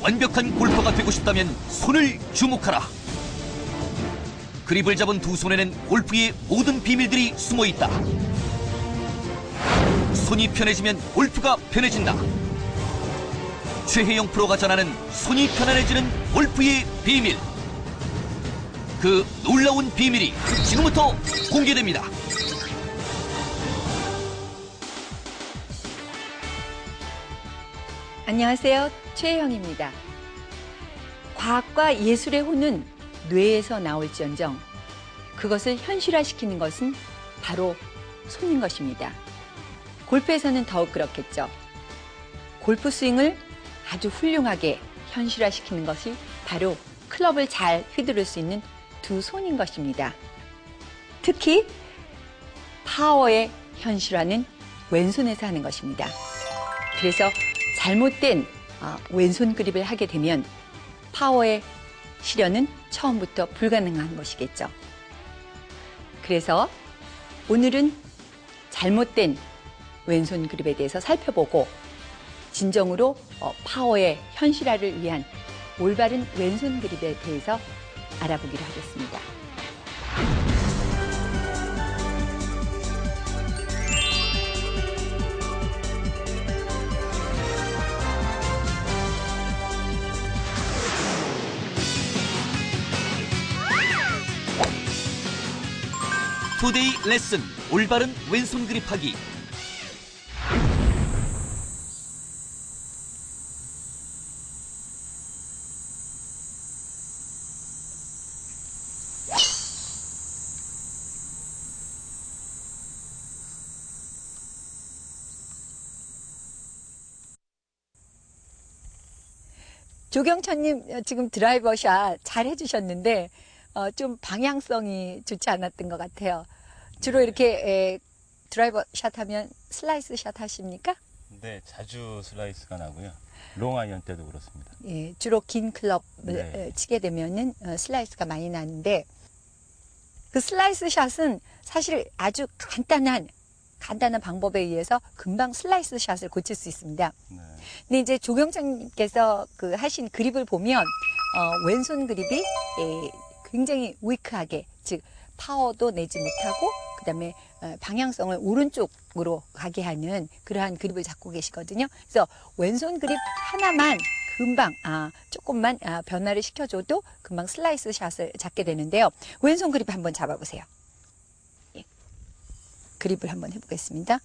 완벽한 골퍼가 되고 싶다면 손을 주목하라. 그립을 잡은 두 손에는 골프의 모든 비밀들이 숨어 있다. 손이 편해지면 골프가 편해진다. 최혜영 프로가 전하는 손이 편안해지는 골프의 비밀. 그 놀라운 비밀이 지금부터 공개됩니다. 안녕하세요. 최혜영입니다. 과학과 예술의 혼은 뇌에서 나올지언정 그것을 현실화시키는 것은 바로 손인 것입니다. 골프에서는 더욱 그렇겠죠. 골프 스윙을 아주 훌륭하게 현실화시키는 것이 바로 클럽을 잘 휘두를 수 있는 두 손인 것입니다. 특히 파워의 현실화는 왼손에서 하는 것입니다. 그래서 잘못된 왼손 그립을 하게 되면 파워의 실현은 처음부터 불가능한 것이겠죠. 그래서 오늘은 잘못된 왼손 그립에 대해서 살펴보고 진정으로 파워의 현실화를 위한 올바른 왼손 그립에 대해서 알아보기로 하겠습니다. 투데이 레슨 올바른 왼손 그립하기. 조경천님 지금 드라이버 샷 잘 해주셨는데 좀 방향성이 좋지 않았던 것 같아요. 주로 이렇게 드라이버 샷 하면 슬라이스 샷 하십니까? 네, 자주 슬라이스가 나고요. 롱아이언 때도 그렇습니다. 예, 주로 긴 클럽을 치게 되면은 슬라이스가 많이 나는데 그 슬라이스 샷은 사실 아주 간단한 방법에 의해서 금방 슬라이스 샷을 고칠 수 있습니다. 네. 근데 이제 조경창님께서 그 하신 그립을 보면 왼손 그립이 굉장히 위크하게, 즉 파워도 내지 못하고 그다음에 방향성을 오른쪽으로 가게 하는 그러한 그립을 잡고 계시거든요. 그래서 왼손 그립 하나만 금방 조금만 변화를 시켜줘도 금방 슬라이스 샷을 잡게 되는데요. 왼손 그립 한번 잡아보세요. 예. 그립을 한번 해보겠습니다.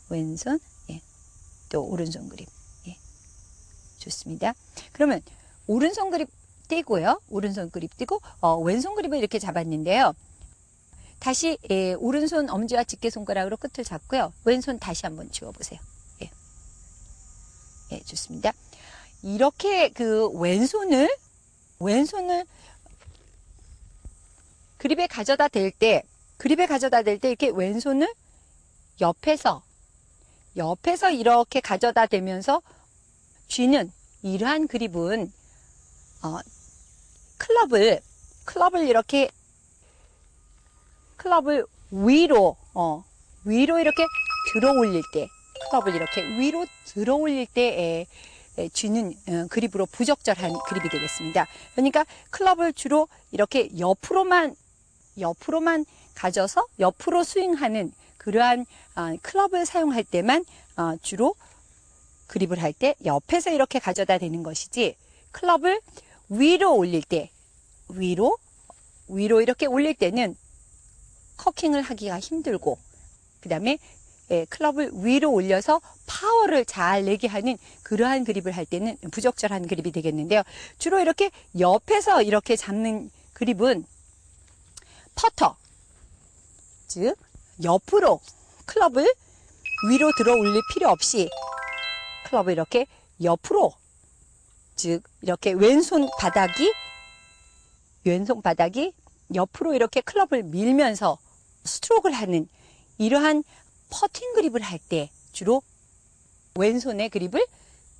왼손, 예. 또 오른손 그립. 예. 좋습니다. 그러면 오른손 그립 떼고요. 오른손 그립 떼고 왼손 그립을 이렇게 잡았는데요. 다시 오른손 엄지와 집게손가락으로 끝을 잡고요. 왼손 다시 한번 쥐어보세요. 예. 예, 좋습니다. 이렇게 그 왼손을 그립에 가져다 댈 때 이렇게 왼손을 옆에서 이렇게 가져다 대면서 쥐는 이러한 그립은 클럽을 위로 이렇게 들어 올릴 때, 클럽을 이렇게 위로 들어 올릴 때 쥐는 그립으로 부적절한 그립이 되겠습니다. 그러니까 클럽을 주로 이렇게 옆으로만 가져서 옆으로 스윙하는 그러한 클럽을 사용할 때만 주로 그립을 할 때 옆에서 이렇게 가져다 대는 것이지, 클럽을 위로 올릴 때, 위로 이렇게 올릴 때는 커킹을 하기가 힘들고, 그 다음에 클럽을 위로 올려서 파워를 잘 내게 하는 그러한 그립을 할 때는 부적절한 그립이 되겠는데요. 주로 이렇게 옆에서 이렇게 잡는 그립은 퍼터, 즉 옆으로 클럽을 위로 들어 올릴 필요 없이 클럽을 이렇게 옆으로, 즉 이렇게 왼손 바닥이 옆으로 이렇게 클럽을 밀면서 스트로크를 하는 이러한 퍼팅 그립을 할 때 주로 왼손의 그립을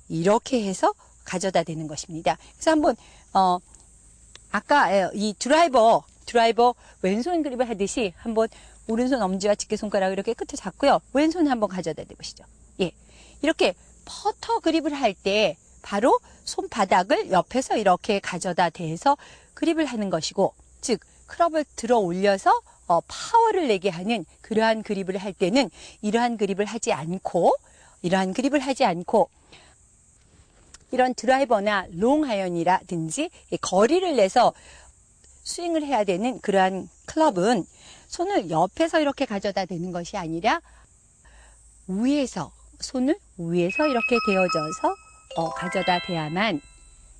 이렇게 해서 가져다 대는 것입니다. 그래서 한번 아까 이 드라이버 왼손 그립을 하듯이 한번 오른손 엄지와 집게손가락을 이렇게 끝에 잡고요. 왼손에 한번 가져다 대보시죠. 예, 이렇게 퍼터 그립을 할 때 바로 손바닥을 옆에서 이렇게 가져다 대서 그립을 하는 것이고, 즉 클럽을 들어 올려서 파워를 내게 하는 그러한 그립을 할 때는 이러한 그립을 하지 않고 이런 드라이버나 롱 아이언이라든지 거리를 내서 스윙을 해야 되는 그러한 클럽은 손을 옆에서 이렇게 가져다 대는 것이 아니라 손을 위에서 이렇게 대어져서 가져다 대야만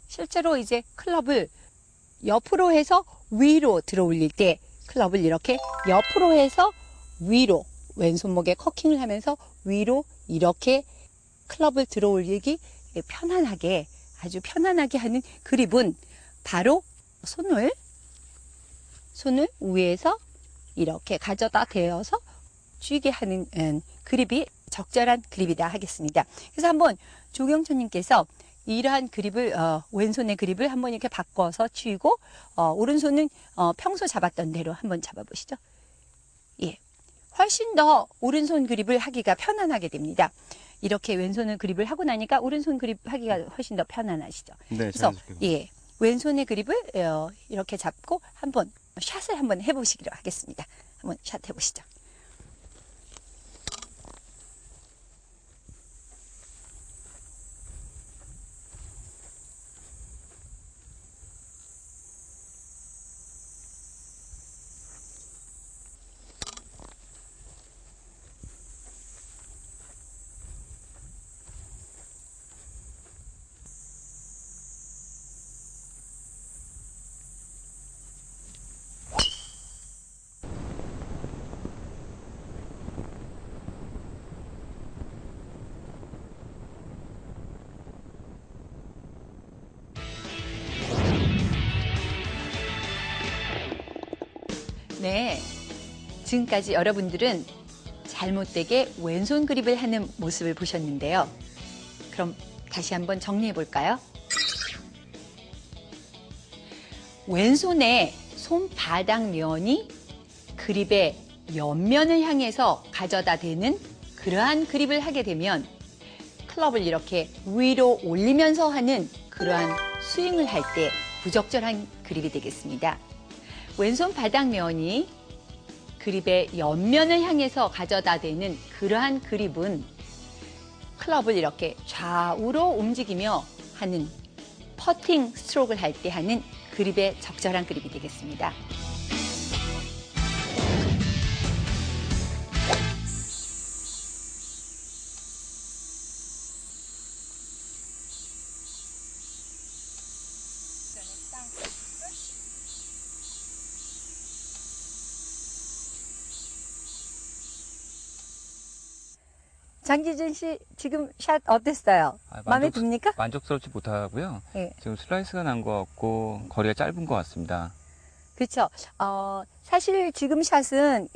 실제로 이제 클럽을 옆으로 해서 위로 들어 올릴 때 클럽을 이렇게 옆으로 해서 위로 왼손목에 커킹을 하면서 위로 이렇게 클럽을 들어 올리기 편안하게, 아주 편안하게 하는 그립은 바로 손을 위에서 이렇게 가져다 대어서 쥐게 하는 그립이 적절한 그립이다 하겠습니다. 그래서 한번 조경천님께서 이러한 그립을 왼손의 그립을 한번 이렇게 바꿔서 쥐고 오른손은 평소 잡았던 대로 한번 잡아보시죠. 예, 훨씬 더 오른손 그립을 하기가 편안하게 됩니다. 이렇게 왼손을 그립을 하고 나니까 오른손 그립 하기가 훨씬 더 편안하시죠. 네, 그래서 예, 왼손의 그립을 이렇게 잡고 한번 샷을 한번 해보시기로 하겠습니다. 한번 샷 해보시죠. 네, 지금까지 여러분들은 잘못되게 왼손 그립을 하는 모습을 보셨는데요. 그럼 다시 한번 정리해 볼까요? 왼손의 손바닥 면이 그립의 옆면을 향해서 가져다 대는 그러한 그립을 하게 되면 클럽을 이렇게 위로 올리면서 하는 그러한 스윙을 할 때 부적절한 그립이 되겠습니다. 왼손 바닥면이 그립의 옆면을 향해서 가져다 대는 그러한 그립은 클럽을 이렇게 좌우로 움직이며 하는 퍼팅 스트로크를 할 때 하는 그립의 적절한 그립이 되겠습니다. 장기준 씨 지금 샷 어땠어요? 마음에 듭니까? 만족스럽지 못하고요. 네. 지금 슬라이스가 난 것 같고 거리가 짧은 것 같습니다. 그렇죠. 사실 지금 샷은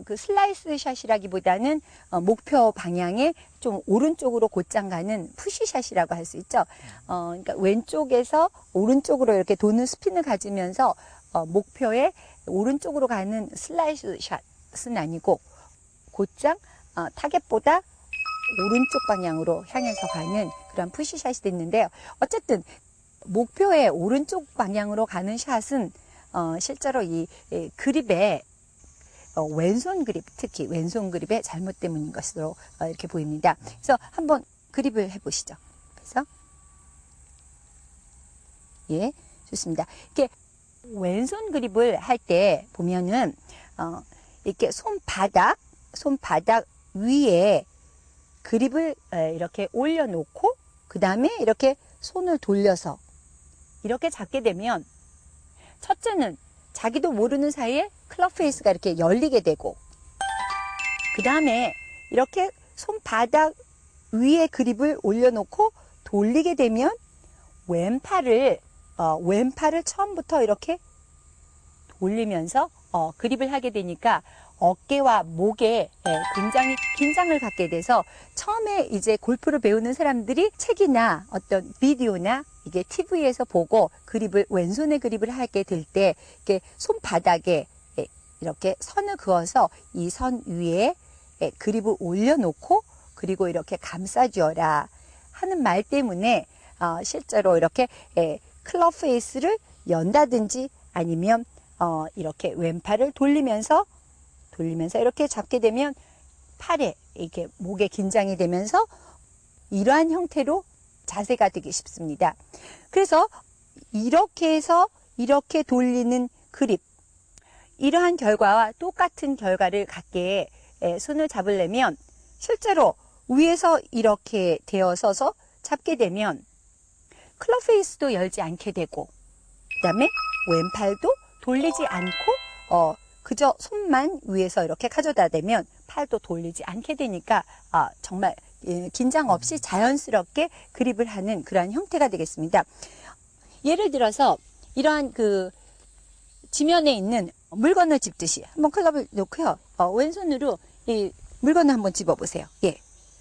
그 슬라이스 샷이라기보다는 목표 방향에 좀 오른쪽으로 곧장 가는 푸시 샷이라고 할 수 있죠. 그러니까 왼쪽에서 오른쪽으로 이렇게 도는 스핀을 가지면서 목표에 오른쪽으로 가는 슬라이스 샷은 아니고 곧장 타겟보다 오른쪽 방향으로 향해서 가는 그런 푸시샷이 됐는데요. 어쨌든 목표의 오른쪽 방향으로 가는 샷은 실제로 이 그립의 왼손 그립, 특히 왼손 그립의 잘못 때문인 것으로 이렇게 보입니다. 그래서 한번 그립을 해보시죠. 그래서 예, 좋습니다. 이렇게 왼손 그립을 할 때 보면은 이렇게 손바닥 위에 그립을 이렇게 올려놓고 그 다음에 이렇게 손을 돌려서 이렇게 잡게 되면 첫째는 자기도 모르는 사이에 클럽 페이스가 이렇게 열리게 되고 그 다음에 이렇게 손바닥 위에 그립을 올려놓고 돌리게 되면 왼팔을 처음부터 이렇게 돌리면서 그립을 하게 되니까 어깨와 목에 굉장히 긴장을 갖게 돼서 처음에 이제 골프를 배우는 사람들이 책이나 어떤 비디오나 이게 TV에서 보고 왼손에 그립을 하게 될 때 이렇게 손바닥에 이렇게 선을 그어서 이 선 위에 그립을 올려놓고 그리고 이렇게 감싸주어라 하는 말 때문에 실제로 이렇게 클럽 페이스를 연다든지 아니면 이렇게 왼팔을 돌리면서 이렇게 잡게 되면 팔에 이렇게 목에 긴장이 되면서 이러한 형태로 자세가 되기 쉽습니다. 그래서 이렇게 해서 이렇게 돌리는 그립, 이러한 결과와 똑같은 결과를 갖게 손을 잡으려면 실제로 위에서 이렇게 되어 서서 잡게 되면 클럽 페이스도 열지 않게 되고 그 다음에 왼팔도 돌리지 않고 그저 손만 위에서 이렇게 가져다 대면 팔도 돌리지 않게 되니까 정말 긴장 없이 자연스럽게 그립을 하는 그러한 형태가 되겠습니다. 예를 들어서 이러한 그 지면에 있는 물건을 집듯이 한번 클럽을 놓고요. 왼손으로 이 물건을 한번 집어보세요. 예,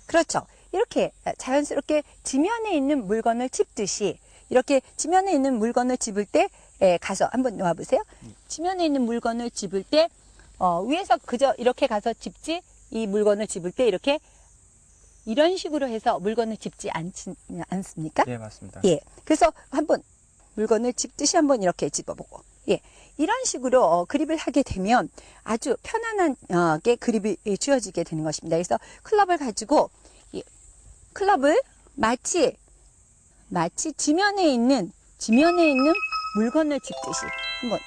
그렇죠. 이렇게 자연스럽게 지면에 있는 물건을 집듯이 이렇게 지면에 있는 물건을 집을 때 가서 한번 놓아보세요. 지면에 있는 물건을 집을 때 위에서 그저 이렇게 가서 집지, 이 물건을 집을 때 이렇게 이런 식으로 해서 물건을 집지 않습니까? 네, 맞습니다. 예, 그래서 한번 물건을 집듯이 한번 이렇게 집어보고, 예, 이런 식으로 그립을 하게 되면 아주 편안하게 그립이 쥐어지게 되는 것입니다. 그래서 클럽을 가지고 클럽을 마치 지면에 있는 물건을 집듯이 한번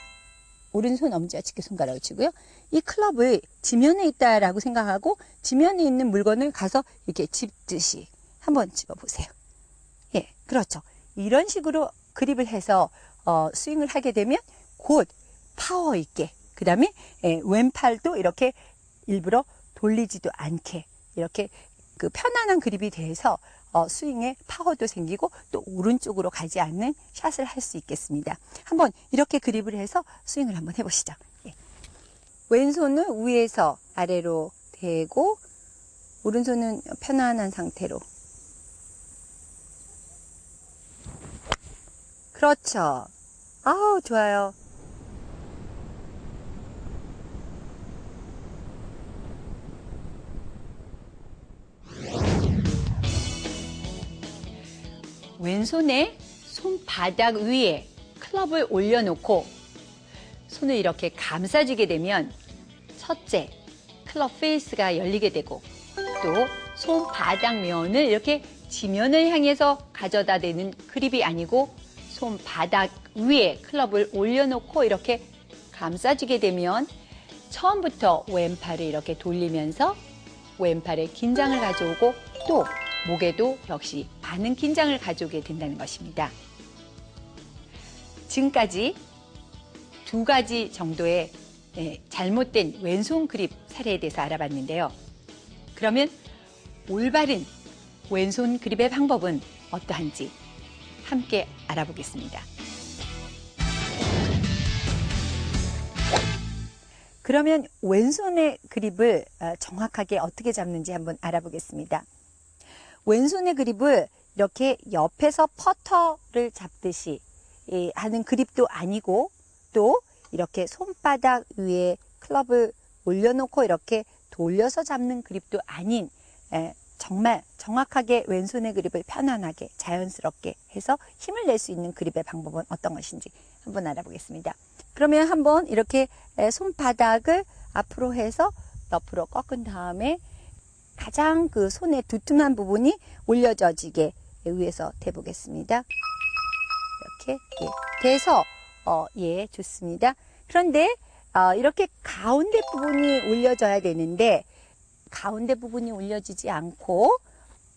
오른손 엄지와 집게 손가락을 치고요. 이 클럽을 지면에 있다라고 생각하고 지면에 있는 물건을 가서 이렇게 집듯이 한번 집어보세요. 예, 그렇죠. 이런 식으로 그립을 해서 스윙을 하게 되면 곧 파워 있게, 그 다음에 왼팔도 이렇게 일부러 돌리지도 않게 이렇게 그 편안한 그립이 돼서 스윙에 파워도 생기고 또 오른쪽으로 가지 않는 샷을 할 수 있겠습니다. 한번 이렇게 그립을 해서 스윙을 한번 해보시죠. 예. 왼손을 위에서 아래로 대고 오른손은 편안한 상태로. 그렇죠. 아우, 좋아요. 왼손에 손바닥 위에 클럽을 올려놓고 손을 이렇게 감싸주게 되면 첫째, 클럽 페이스가 열리게 되고 또 손바닥 면을 이렇게 지면을 향해서 가져다 대는 그립이 아니고 손바닥 위에 클럽을 올려놓고 이렇게 감싸주게 되면 처음부터 왼팔을 이렇게 돌리면서 왼팔에 긴장을 가져오고 또 목에도 역시 많은 긴장을 가져오게 된다는 것입니다. 지금까지 두 가지 정도의 잘못된 왼손 그립 사례에 대해서 알아봤는데요. 그러면 올바른 왼손 그립의 방법은 어떠한지 함께 알아보겠습니다. 그러면 왼손의 그립을 정확하게 어떻게 잡는지 한번 알아보겠습니다. 왼손의 그립을 이렇게 옆에서 퍼터를 잡듯이 하는 그립도 아니고 또 이렇게 손바닥 위에 클럽을 올려놓고 이렇게 돌려서 잡는 그립도 아닌 정말 정확하게 왼손의 그립을 편안하게 자연스럽게 해서 힘을 낼 수 있는 그립의 방법은 어떤 것인지 한번 알아보겠습니다. 그러면 한번 이렇게 손바닥을 앞으로 해서 옆으로 꺾은 다음에 가장 그 손의 두툼한 부분이 올려져지게 위에서 대보겠습니다. 이렇게 돼서 예, 좋습니다. 그런데 이렇게 가운데 부분이 올려져야 되는데 가운데 부분이 올려지지 않고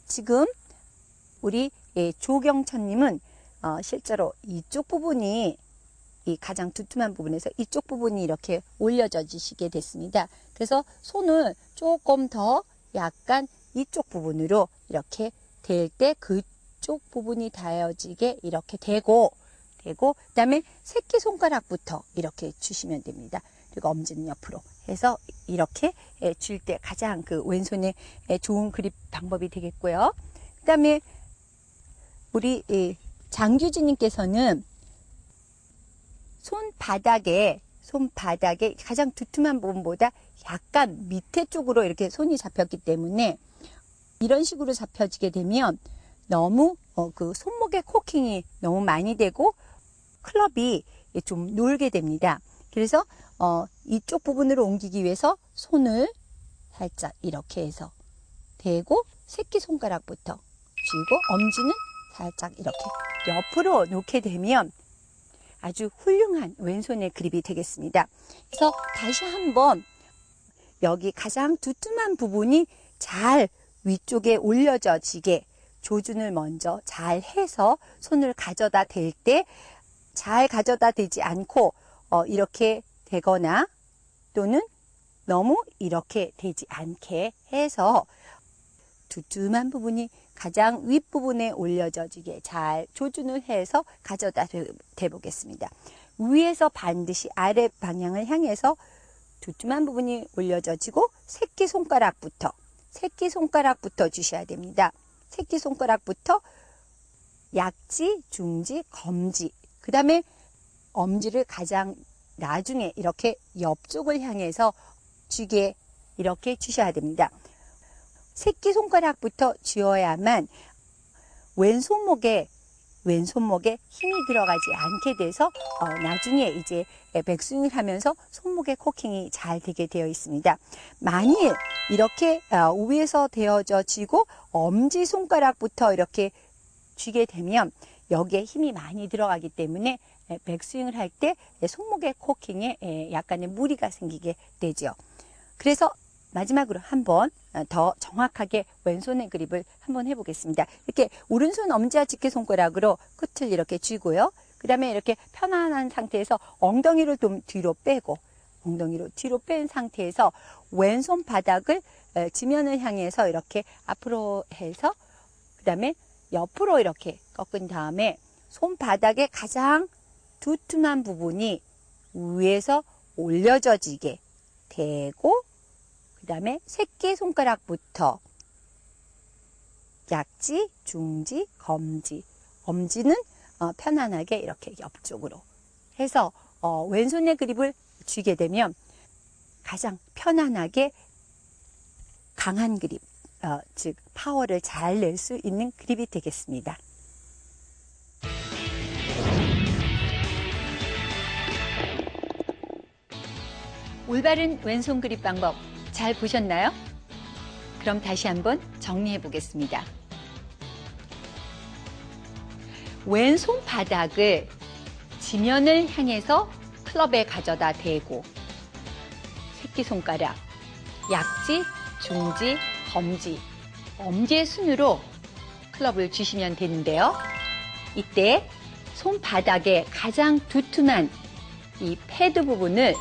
지금 우리 조경천님은 실제로 이쪽 부분이 이 가장 두툼한 부분에서 이쪽 부분이 이렇게 올려져지시게 됐습니다. 그래서 손을 조금 더 약간 이쪽 부분으로 이렇게 댈 때 그쪽 부분이 닿아지게 이렇게 대고 그다음에 새끼손가락부터 이렇게 주시면 됩니다. 그리고 엄지는 옆으로 해서 이렇게 줄 때 가장 그 왼손에 좋은 그립 방법이 되겠고요. 그다음에 우리 장규진님께서는 손바닥에 가장 두툼한 부분보다 약간 밑에 쪽으로 이렇게 손이 잡혔기 때문에 이런 식으로 잡혀지게 되면 너무 그 손목에 코킹이 너무 많이 되고 클럽이 좀 놀게 됩니다. 그래서 이쪽 부분으로 옮기기 위해서 손을 살짝 이렇게 해서 대고 새끼손가락부터 쥐고 엄지는 살짝 이렇게 옆으로 놓게 되면 아주 훌륭한 왼손의 그립이 되겠습니다. 그래서 다시 한번 여기 가장 두툼한 부분이 잘 위쪽에 올려져지게 조준을 먼저 잘 해서 손을 가져다 댈 때 잘 가져다 대지 않고 이렇게 대거나 또는 너무 이렇게 되지 않게 해서 두툼한 부분이 가장 윗부분에 올려져지게 잘 조준을 해서 가져다 대보겠습니다. 위에서 반드시 아래 방향을 향해서 두툼한 부분이 올려져지고 새끼손가락부터 주셔야 됩니다. 새끼손가락부터 약지, 중지, 검지, 그 다음에 엄지를 가장 나중에 이렇게 옆쪽을 향해서 쥐게 이렇게 주셔야 됩니다. 새끼손가락부터 쥐어야만 왼손목에 힘이 들어가지 않게 돼서 나중에 이제 백스윙을 하면서 손목에 코킹이 잘 되게 되어 있습니다. 만일 이렇게 위에서 되어져 쥐고 엄지손가락부터 이렇게 쥐게 되면 여기에 힘이 많이 들어가기 때문에 백스윙을 할 때 손목의 코킹에 약간의 무리가 생기게 되죠. 그래서 마지막으로 한번 더 정확하게 왼손의 그립을 한번 해보겠습니다. 이렇게 오른손 엄지와 집게손가락으로 끝을 이렇게 쥐고요. 그 다음에 이렇게 편안한 상태에서 엉덩이를 좀 뒤로 빼고 엉덩이로 뒤로 뺀 상태에서 왼손 바닥을 지면을 향해서 이렇게 앞으로 해서 그 다음에 옆으로 이렇게 꺾은 다음에 손바닥의 가장 두툼한 부분이 위에서 올려져지게 대고 그 다음에 새끼손가락부터 약지, 중지, 검지, 엄지는 편안하게 이렇게 옆쪽으로 해서 왼손의 그립을 쥐게 되면 가장 편안하게 강한 그립, 즉 파워를 잘 낼 수 있는 그립이 되겠습니다. 올바른 왼손 그립 방법 잘 보셨나요? 그럼 다시 한번 정리해 보겠습니다. 왼손 바닥을 지면을 향해서 클럽에 가져다 대고 새끼손가락, 약지, 중지, 검지, 엄지의 순으로 클럽을 쥐시면 되는데요. 이때 손바닥의 가장 두툼한 이 패드 부분을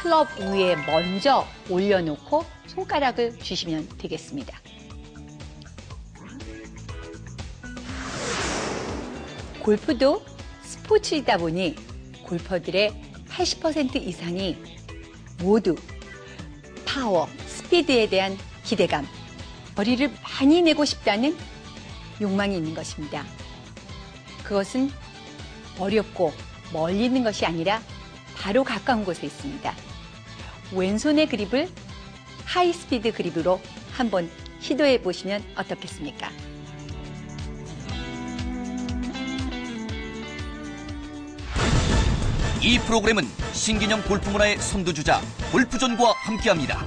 클럽 위에 먼저 올려놓고 손가락을 쥐시면 되겠습니다. 골프도 스포츠이다 보니 골퍼들의 80% 이상이 모두 파워, 스피드에 대한 기대감, 거리를 많이 내고 싶다는 욕망이 있는 것입니다. 그것은 어렵고 멀리 있는 것이 아니라 바로 가까운 곳에 있습니다. 왼손의 그립을 하이스피드 그립으로 한번 시도해 보시면 어떻겠습니까? 이 프로그램은 신개념 골프 문화의 선두주자 골프존과 함께합니다.